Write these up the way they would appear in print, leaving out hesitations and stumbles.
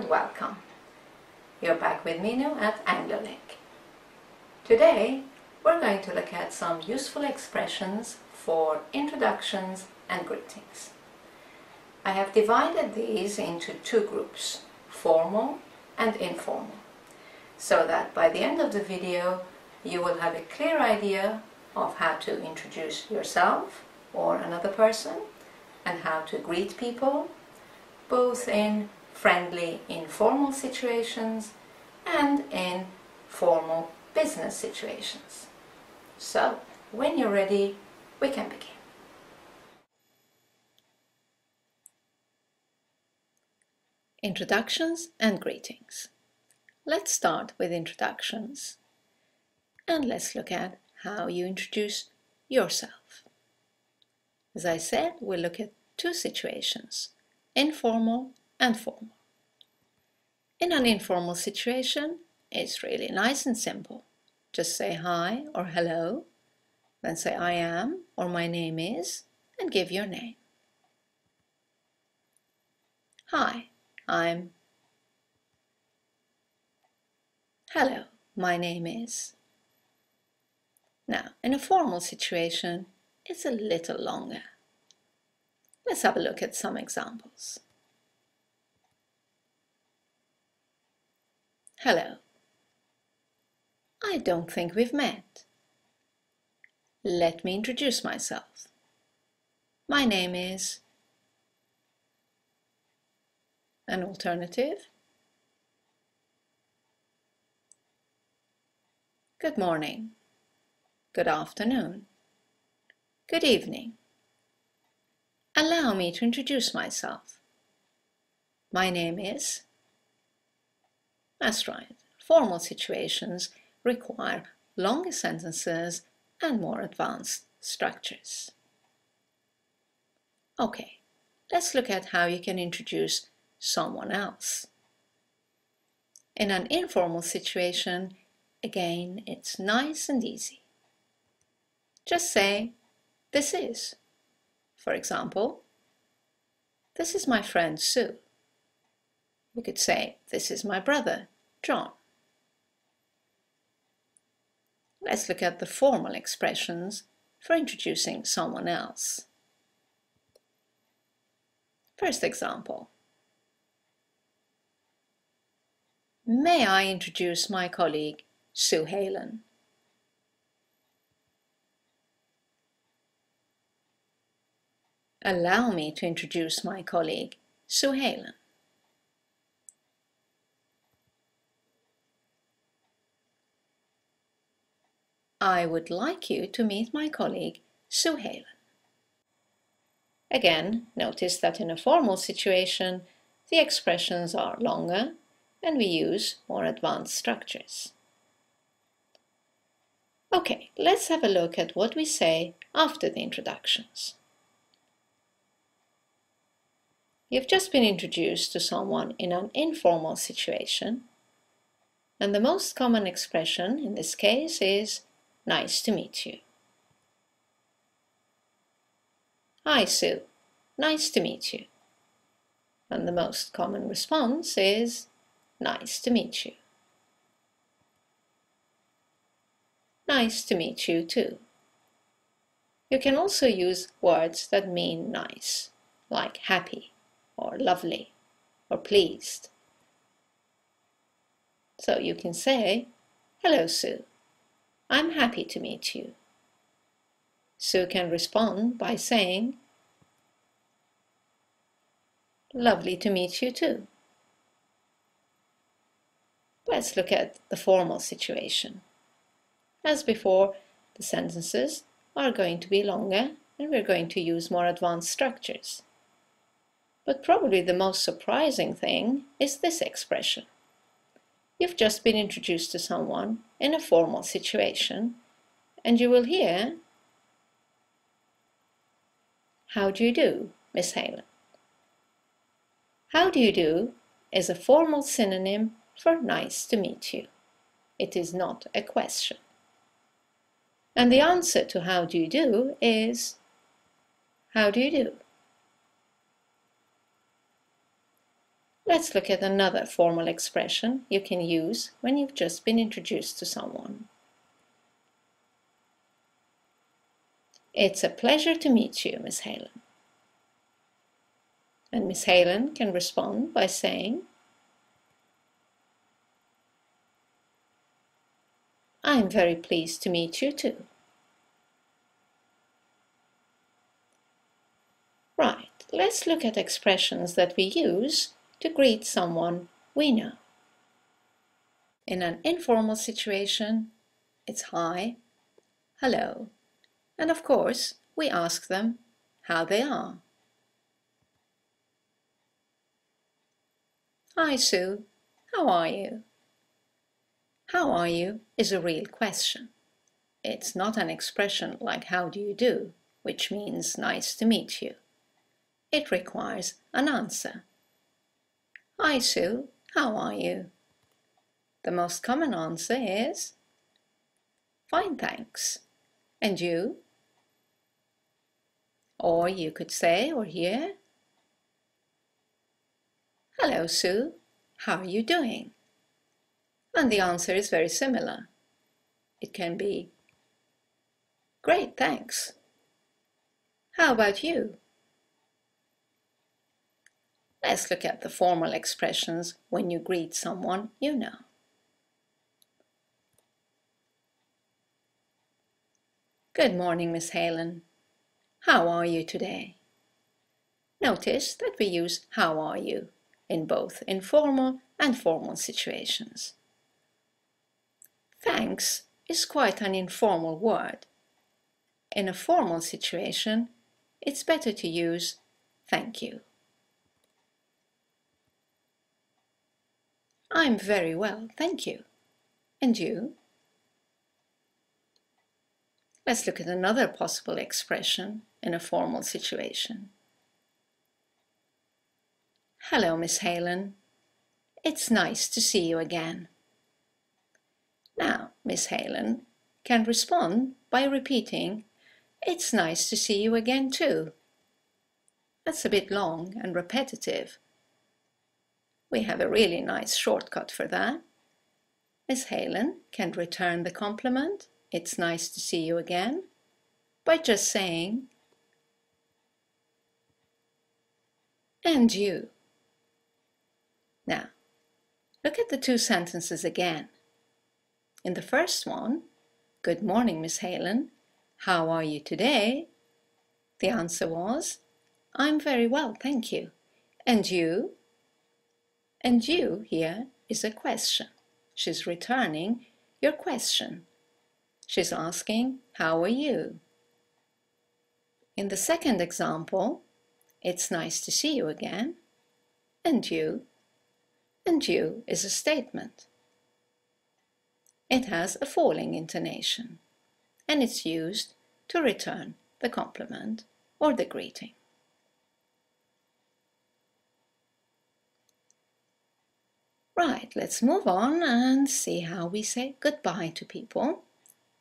and welcome. You're back with me now at Anglo. Today we're going to look at some useful expressions for introductions and greetings. I have divided these into two groups, formal and informal, so that by the end of the video you will have a clear idea of how to introduce yourself or another person and how to greet people, both in friendly, informal situations and in formal business situations. So, when you're ready, we can begin. Introductions and greetings. Let's start with introductions and let's look at how you introduce yourself. As I said, we'll look at two situations, informal and formal. In an informal situation, it's really nice and simple. Just say hi or hello, then say I am or my name is, and give your name. Hi, I'm. Hello, my name is. Now, in a formal situation, it's a little longer. Let's have a look at some examples. Hello. I don't think we've met. Let me introduce myself. My name is. An alternative. Good morning. Good afternoon. Good evening. Allow me to introduce myself. My name is. That's right. Formal situations require longer sentences and more advanced structures. Okay, let's look at how you can introduce someone else. In an informal situation, again, it's nice and easy. Just say, this is. For example, this is my friend Sue. You could say, this is my brother, John. Let's look at the formal expressions for introducing someone else. First example. May I introduce my colleague, Sue Halen? Allow me to introduce my colleague, Sue Halen. I would like you to meet my colleague, Sue Halen. Again, notice that in a formal situation, the expressions are longer and we use more advanced structures. Okay, let's have a look at what we say after the introductions. You've just been introduced to someone in an informal situation, and the most common expression in this case is nice to meet you. Hi Sue, nice to meet you. And the most common response is nice to meet you. Nice to meet you too. You can also use words that mean nice, like happy or lovely or pleased. So you can say, hello Sue, I'm happy to meet you. Sue can respond by saying, lovely to meet you too. Let's look at the formal situation. As before, the sentences are going to be longer and we're going to use more advanced structures. But probably the most surprising thing is this expression. You've just been introduced to someone in a formal situation and you will hear, how do you do, Miss Halen? How do you do is a formal synonym for nice to meet you. It is not a question. And the answer to how do you do is, how do you do? Let's look at another formal expression you can use when you've just been introduced to someone. It's a pleasure to meet you, Miss Helen. And Miss Helen can respond by saying, I'm very pleased to meet you too. Right, let's look at expressions that we use to greet someone we know. In an informal situation, it's hi, hello, and of course, we ask them how they are. Hi Sue, how are you? How are you is a real question. It's not an expression like how do you do, which means nice to meet you. It requires an answer. Hi Sue, how are you? The most common answer is fine, thanks. And you? Or you could say or hear, hello Sue, how are you doing? And the answer is very similar. It can be great, thanks. How about you? Let's look at the formal expressions when you greet someone you know. Good morning, Miss Helen. How are you today? Notice that we use how are you in both informal and formal situations. Thanks is quite an informal word. In a formal situation, it's better to use thank you. I'm very well, thank you. And you? Let's look at another possible expression in a formal situation. Hello, Miss Helen. It's nice to see you again. Now, Miss Helen can respond by repeating, it's nice to see you again too. That's a bit long and repetitive. We have a really nice shortcut for that. Miss Helen can return the compliment, it's nice to see you again, by just saying, and you. Now, look at the two sentences again. In the first one, good morning, Miss Helen. How are you today? The answer was, I'm very well, thank you. And you? And you here is a question. She's returning your question. She's asking, how are you? In the second example, it's nice to see you again. And you? And you is a statement. It has a falling intonation, and it's used to return the compliment or the greeting. Right, let's move on and see how we say goodbye to people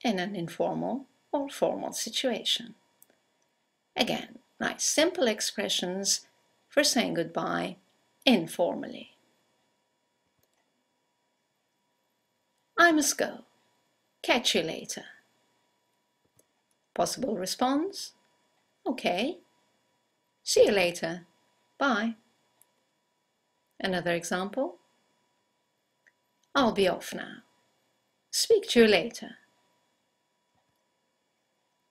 in an informal or formal situation. Again, nice simple expressions for saying goodbye informally. I must go. Catch you later. Possible response? Okay. See you later. Bye. Another example? I'll be off now. Speak to you later.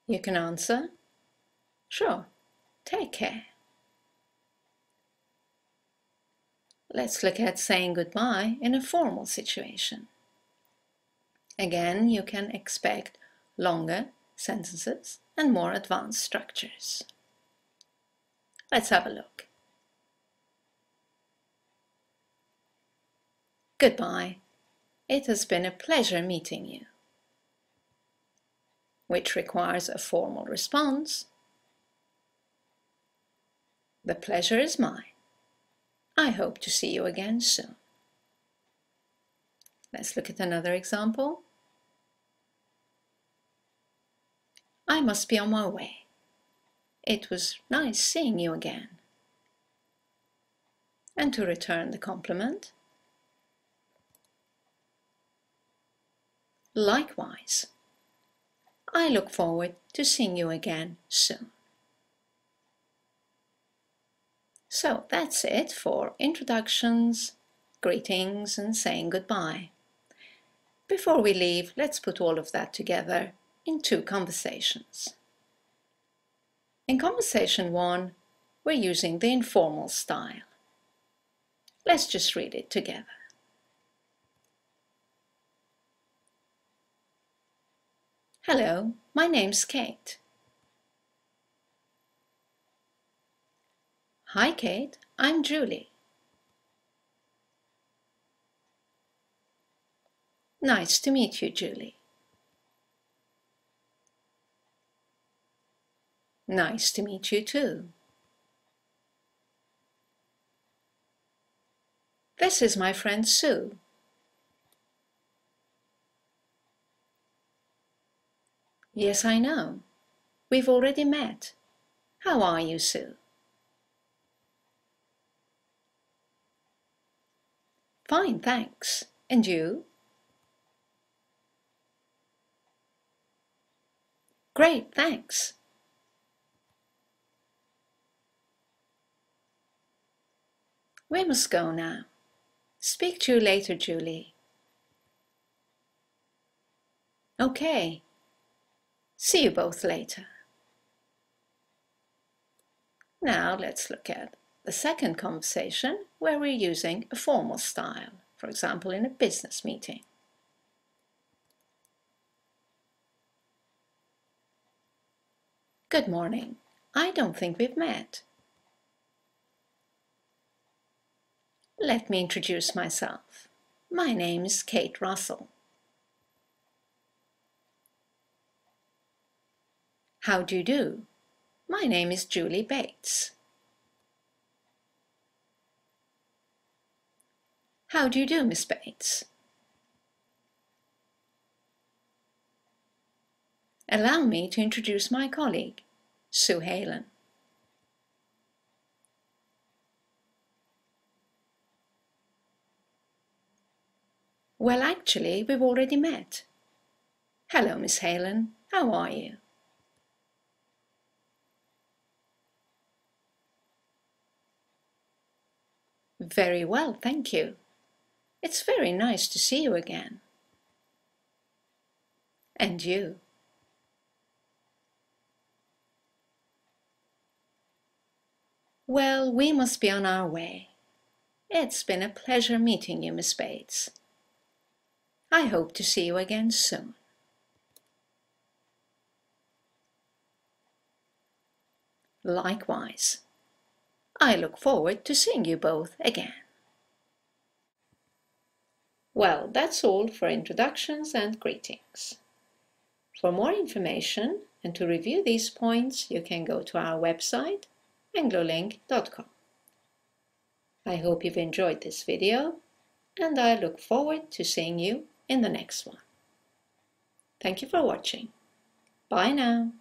You can answer, sure, take care. Let's look at saying goodbye in a formal situation. Again, you can expect longer sentences and more advanced structures. Let's have a look. Goodbye. It has been a pleasure meeting you. Which requires a formal response. The pleasure is mine. I hope to see you again soon. Let's look at another example. I must be on my way. It was nice seeing you again. and to return the compliment. Likewise. I look forward to seeing you again soon. So that's it for introductions, greetings, and saying goodbye. Before we leave, let's put all of that together in 2 conversations. In conversation 1, we're using the informal style. Let's just read it together. Hello, my name's Kate. Hi Kate, I'm Julie. Nice to meet you, Julie. Nice to meet you too. This is my friend Sue. Yes, I know. We've already met. How are you, Sue? Fine, thanks. And you? Great, thanks. We must go now. Speak to you later, Julie. Okay. See you both later. Now let's look at the second conversation where we're using a formal style, for example in a business meeting. Good morning. I don't think we've met. Let me introduce myself. My name is Kate Russell. How do you do? My name is Julie Bates. How do you do, Miss Bates? Allow me to introduce my colleague, Sue Halen. Well, actually, we've already met. Hello, Miss Halen. How are you? Very well, thank you. It's very nice to see you again. And you. Well, we must be on our way. It's been a pleasure meeting you, Miss Bates. I hope to see you again soon. Likewise. I look forward to seeing you both again. Well, that's all for introductions and greetings. For more information and to review these points, you can go to our website, anglolink.com. I hope you've enjoyed this video, and I look forward to seeing you in the next one. Thank you for watching. Bye now.